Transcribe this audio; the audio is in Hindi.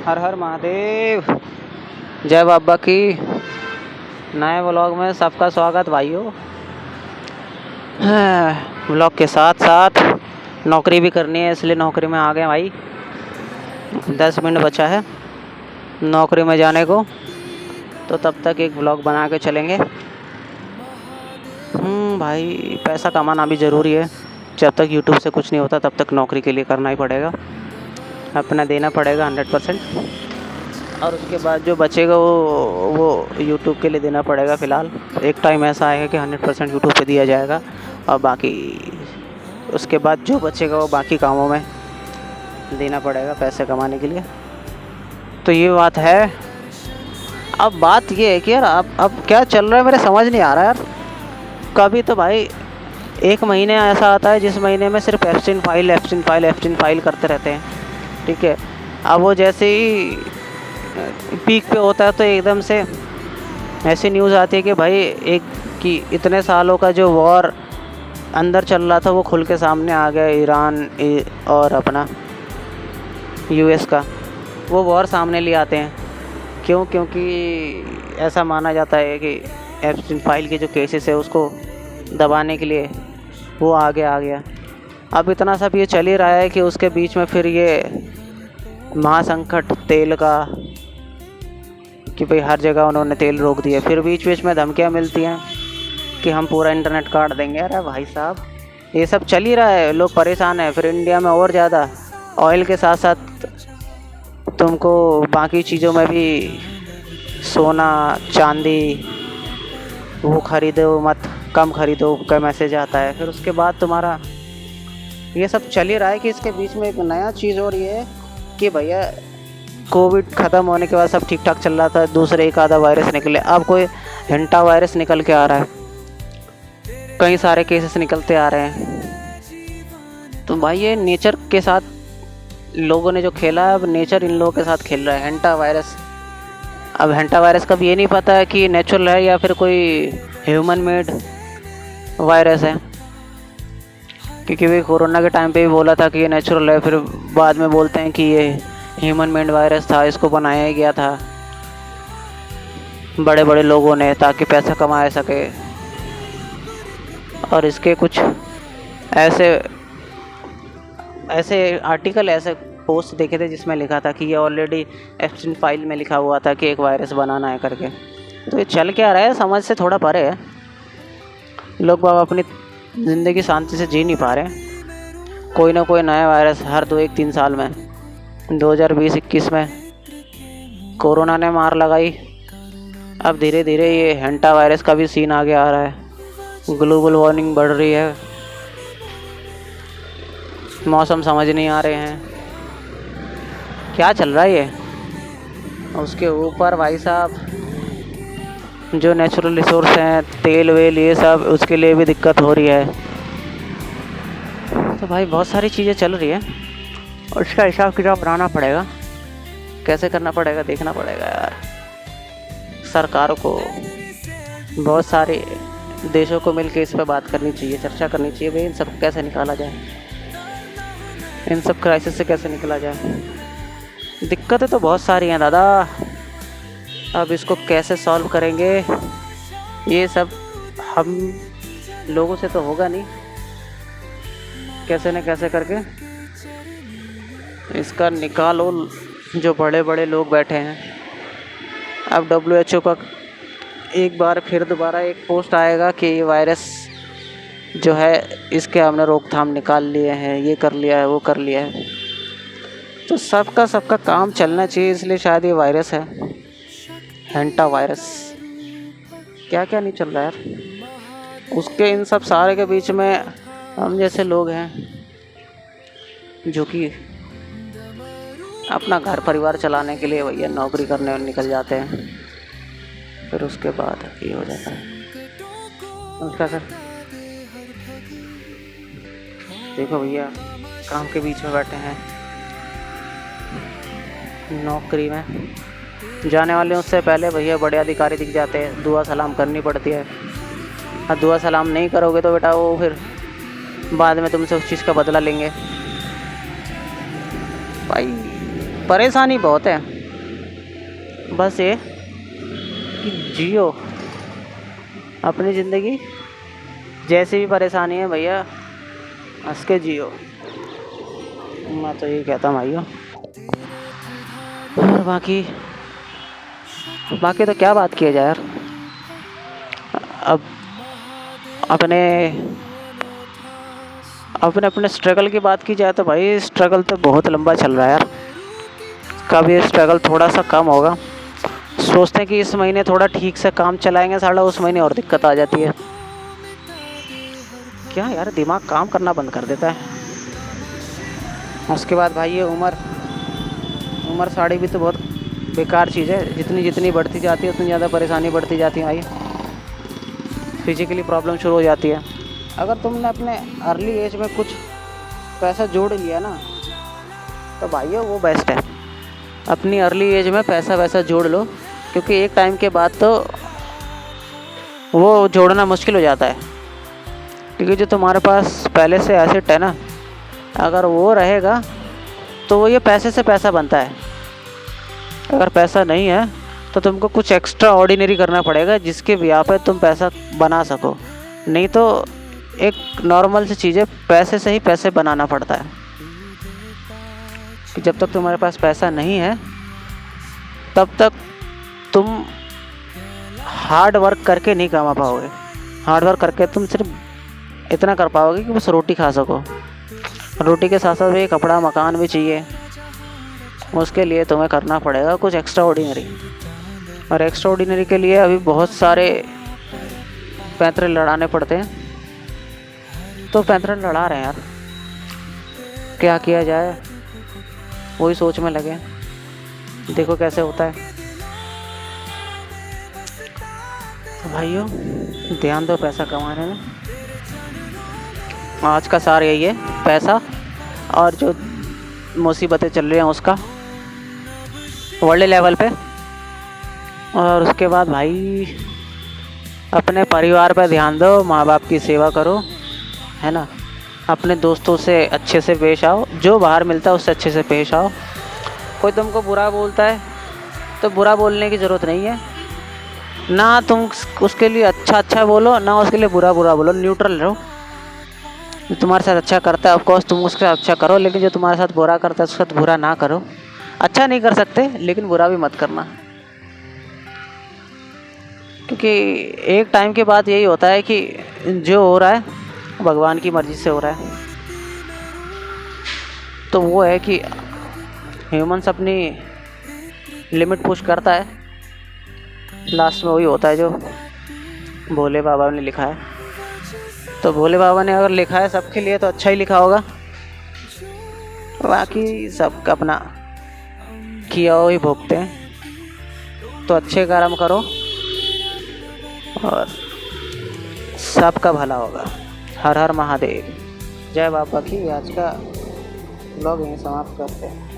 हर हर महादेव। जय बाबा की। नए व्लॉग में सबका स्वागत भाइयों। व्लॉग के साथ साथ नौकरी भी करनी है, इसलिए नौकरी में आ गए भाई। 10 मिनट बचा है नौकरी में जाने को, तो तब तक एक व्लॉग बना के चलेंगे। भाई पैसा कमाना भी ज़रूरी है। जब तक यूट्यूब से कुछ नहीं होता तब तक नौकरी के लिए करना ही पड़ेगा, अपना देना पड़ेगा 100%। और उसके बाद जो बचेगा वो यूट्यूब के लिए देना पड़ेगा। फ़िलहाल एक टाइम ऐसा आएगा कि 100% यूट्यूब पे दिया जाएगा, और बाकी उसके बाद जो बचेगा वो बाकी कामों में देना पड़ेगा पैसे कमाने के लिए। तो ये बात है। अब बात ये है कि यार अब क्या चल रहा है मेरे समझ नहीं आ रहा यार। कभी तो भाई एक महीने ऐसा आता है जिस महीने में सिर्फ एब्सेंट फाइल करते रहते हैं, ठीक है। अब वो जैसे ही पीक पे होता है तो एकदम से ऐसी न्यूज़ आती है कि भाई कि इतने सालों का जो वॉर अंदर चल रहा था वो खुल के सामने आ गया। ईरान और अपना यूएस का वो वॉर सामने ले आते हैं। क्यों? क्योंकि ऐसा माना जाता है कि एब्सेंट फाइल के जो केसेस है उसको दबाने के लिए वो आगे आ गया। अब इतना सब ये चल ही रहा है कि उसके बीच में फिर ये महासंकट तेल का, कि भाई हर जगह उन्होंने तेल रोक दिया। फिर बीच बीच में धमकियाँ मिलती हैं कि हम पूरा इंटरनेट काट देंगे। अरे भाई साहब, ये सब चल ही रहा है, लोग परेशान हैं। फिर इंडिया में और ज़्यादा ऑयल के साथ साथ तुमको बाकी चीज़ों में भी सोना चांदी वो ख़रीदो मत, कम ख़रीदो का मैसेज आता है। फिर उसके बाद तुम्हारा ये सब चल ही रहा है कि इसके बीच में एक नया चीज़ और ये है कि भैया कोविड ख़त्म होने के बाद सब ठीक ठाक चल रहा था, दूसरे एक आधा वायरस निकले। अब कोई हेंटा वायरस निकल के आ रहा है, कई सारे केसेस निकलते आ रहे हैं। तो भाई ये नेचर के साथ लोगों ने जो खेला है, अब नेचर इन लोगों के साथ खेल रहा है। हेंटा वायरस, अब हेंटा वायरस का भी ये नहीं पता है कि नेचुरल है या फिर कोई ह्यूमन मेड वायरस है। क्योंकि वे कोरोना के टाइम पे भी बोला था कि ये नेचुरल है, फिर बाद में बोलते हैं कि ये ह्यूमन मेड वायरस था, इसको बनाया गया था बड़े बड़े लोगों ने ताकि पैसा कमा सके। और इसके कुछ ऐसे आर्टिकल, ऐसे पोस्ट देखे थे जिसमें लिखा था कि ये ऑलरेडी एब्सेंट फाइल में लिखा हुआ था कि एक वायरस बनाना है करके। तो ये चल क्या रहा है समझ से थोड़ा परे है। लोग बाबा अपनी ज़िंदगी शांति से जी नहीं पा रहे। कोई ना कोई नया वायरस हर 2-3 साल में। 2020-21 में कोरोना ने मार लगाई, अब धीरे धीरे ये हेंटा वायरस का भी सीन आगे आ रहा है। ग्लोबल वार्मिंग बढ़ रही है, मौसम समझ नहीं आ रहे हैं क्या चल रहा है ये। उसके ऊपर भाई साहब जो नेचुरल रिसोर्स हैं, तेल वेल ये सब, उसके लिए भी दिक्कत हो रही है। तो भाई बहुत सारी चीज़ें चल रही है और इसका हिसाब किताब बनाना पड़ेगा। कैसे करना पड़ेगा देखना पड़ेगा यार। सरकारों को, बहुत सारे देशों को मिलकर इस पर बात करनी चाहिए, चर्चा करनी चाहिए भाई इन सब कैसे निकाला जाए, इन सब क्राइसिस से कैसे निकला जाए। दिक्कतें तो बहुत सारी हैं दादा, अब इसको कैसे सॉल्व करेंगे ये सब हम लोगों से तो होगा नहीं। कैसे न कैसे करके इसका निकालो। जो बड़े बड़े लोग बैठे हैं, अब WHO का एक बार फिर दोबारा एक पोस्ट आएगा कि ये वायरस जो है इसके हमने रोकथाम निकाल लिए हैं, ये कर लिया है, वो कर लिया है। तो सबका काम चलना चाहिए, इसलिए शायद ये वायरस है हेंटा वायरस। क्या क्या नहीं चल रहा यार। उसके इन सब सारे के बीच में हम जैसे लोग हैं जो कि अपना घर परिवार चलाने के लिए भैया नौकरी करने निकल जाते हैं, फिर उसके बाद ये हो जाता है। उसका सर देखो भैया, काम के बीच में बैठे हैं, नौकरी में जाने वाले उससे पहले भैया बड़े अधिकारी दिख जाते हैं, दुआ सलाम करनी पड़ती है। और दुआ सलाम नहीं करोगे तो बेटा वो फिर बाद में तुमसे उस चीज़ का बदला लेंगे। भाई परेशानी बहुत है। बस ये कि जियो अपनी ज़िंदगी, जैसी भी परेशानी है भैया हंस के जियो। मैं तो यही कहता हूँ भाइयों। और बाकी बाकी तो क्या बात किया जाए यार। अब अपने अपने अपने स्ट्रगल की बात की जाए तो भाई स्ट्रगल तो बहुत लंबा चल रहा है यार। कब ये स्ट्रगल थोड़ा सा कम होगा, सोचते हैं कि इस महीने थोड़ा ठीक से काम चलाएंगे, साला उस महीने और दिक्कत आ जाती है। क्या यार, दिमाग काम करना बंद कर देता है। उसके बाद भाई ये उम्र साड़ी भी तो बहुत बेकार चीज़ है। जितनी जितनी बढ़ती जाती है उतनी ज़्यादा परेशानी बढ़ती जाती है भाई। फिजिकली प्रॉब्लम शुरू हो जाती है। अगर तुमने अपने अर्ली एज में कुछ पैसा जोड़ लिया ना तो भाइयों वो बेस्ट है। अपनी अर्ली एज में पैसा वैसा जोड़ लो, क्योंकि एक टाइम के बाद तो वो जोड़ना मुश्किल हो जाता है। क्योंकि जो तुम्हारे पास पहले से एसेट है ना, अगर वो रहेगा तो वो ये पैसे से पैसा बनता है। अगर पैसा नहीं है तो तुमको कुछ एक्स्ट्रा ऑर्डिनरी करना पड़ेगा जिसके ब्याह पे तुम पैसा बना सको। नहीं तो एक नॉर्मल सी चीज़ है, पैसे से ही पैसे बनाना पड़ता है। कि जब तक तुम्हारे पास पैसा नहीं है तब तक तुम हार्ड वर्क करके नहीं कमा पाओगे। हार्ड वर्क करके तुम सिर्फ इतना कर पाओगे कि बस रोटी खा सको। रोटी के साथ साथ भी कपड़ा मकान भी चाहिए। उसके लिए तुम्हें करना पड़ेगा कुछ एक्स्ट्रा ऑर्डिनरी। और एक्स्ट्रा ऑर्डिनरी के लिए अभी बहुत सारे पैंतरे लड़ाने पड़ते हैं। तो पैंतरे लड़ा रहे हैं यार, क्या किया जाए वही सोच में लगे। देखो कैसे होता है। तो भाइयों ध्यान दो पैसा कमाने में। आज का सार यही है, पैसा और जो मुसीबतें चल रही हैं उसका वर्ल्ड लेवल पे। और उसके बाद भाई अपने परिवार पर ध्यान दो, माँ बाप की सेवा करो, है ना। अपने दोस्तों से अच्छे से पेश आओ, जो बाहर मिलता है उससे अच्छे से पेश आओ। कोई तुमको बुरा बोलता है तो बुरा बोलने की ज़रूरत नहीं है ना। तुम उसके लिए अच्छा बोलो ना उसके लिए बुरा बोलो, न्यूट्रल रहो। जो तुम्हारे साथ अच्छा करता है ऑफकोर्स तुम उसके साथ अच्छा करो, लेकिन जो तुम्हारे साथ बुरा करता है उसके साथ बुरा ना करो। अच्छा नहीं कर सकते लेकिन बुरा भी मत करना, क्योंकि एक टाइम के बाद यही होता है कि जो हो रहा है भगवान की मर्ज़ी से हो रहा है। तो वो है कि ह्यूमंस अपनी लिमिट पुश करता है, लास्ट में वही होता है जो भोले बाबा ने लिखा है। तो भोले बाबा ने अगर लिखा है सबके लिए तो अच्छा ही लिखा होगा। बाकी सब अपना किया ही भोगते हैं। तो अच्छे कर्म करो और सबका भला होगा। हर हर महादेव। जय बाबा की। आज का ब्लॉग यहीं समाप्त करते हैं।